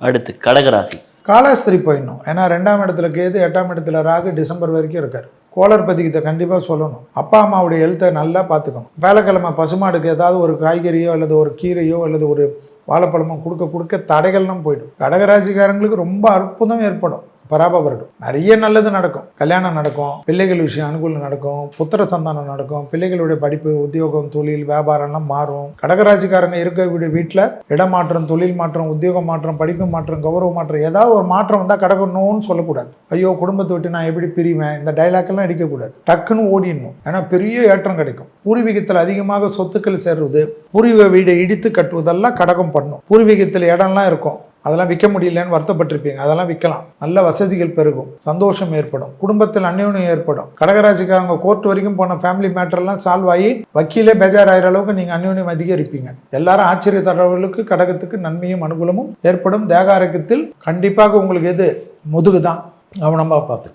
அடுத்து கடகராசி. காலாஸ்திரி போயிடணும். ஏன்னா 2ஆம் இடத்துல கேது, 8ஆம் இடத்துல ராகு டிசம்பர் வரைக்கும் இருக்கார். கோளர் பதிக்கத்தை கண்டிப்பாக சொல்லணும். அப்பா அம்மாவுடைய ஹெல்த்தை நல்லா பார்த்துக்கணும். வேலைக்கிழமை பசுமாடுக்கு ஏதாவது ஒரு காய்கறியோ அல்லது ஒரு கீரையோ அல்லது ஒரு வாழைப்பழமோ கொடுக்க தடைகள்லாம் போயிடும். கடகராசிக்காரங்களுக்கு ரொம்ப அற்புதம் ஏற்படும். பராப வருடம் நிறைய நல்லது நடக்கும். கல்யாணம் நடக்கும், பிள்ளைகள் விஷயம் அனுகூலம் நடக்கும், புத்திர சந்தானம் நடக்கும், பிள்ளைகளுடைய படிப்பு, உத்தியோகம், தொழில், வியாபாரம்லாம் மாறும். கடகராசிக்காரங்க இருக்கக்கூடிய வீட்டில் இடமாற்றம், தொழில் மாற்றம், உத்தியோக மாற்றம், படிப்பு மாற்றம், கௌரவ மாற்றம், ஏதாவது ஒரு மாற்றம் வந்தால் கடகணும்னு சொல்லக்கூடாது. ஐயோ குடும்பத்தை விட்டு நான் எப்படி பிரிவேன், இந்த டைலாக்கெல்லாம் அடிக்கக்கூடாது. டக்குன்னு ஓடிடணும். ஏன்னா பெரிய ஏற்றம் கிடைக்கும். பூர்வீகத்தில் அதிகமாக சொத்துக்கள் சேர்றது, பூர்வீக வீடை இடித்து கட்டுவதெல்லாம் கடகம் பண்ணும். பூர்வீகத்தில் இடம்லாம் இருக்கும், அதெல்லாம் விற்க முடியலன்னு வருத்தப்பட்டிருப்பீங்க. அதெல்லாம் விற்கலாம். நல்ல வசதிகள் பெருகும், சந்தோஷம் ஏற்படும், குடும்பத்தில் அந்யோன்யம் ஏற்படும். கடகராசிக்காரங்க கோர்ட் வரைக்கும் போன ஃபேமிலி மேட்டர்லாம் சால்வ் ஆகி வக்கீலே பேஜார் ஆகிற அளவுக்கு நீங்கள் அந்யோன்யம் அதிகரிப்பீங்க. எல்லாரும் ஆச்சரிய தரவுகளுக்கு கடகத்துக்கு நன்மையும் அனுகூலமும் ஏற்படும். தேக ஆரோக்கியத்தில் கண்டிப்பாக உங்களுக்கு எது முதுகு தான் கவனமாக பார்த்துக்கு.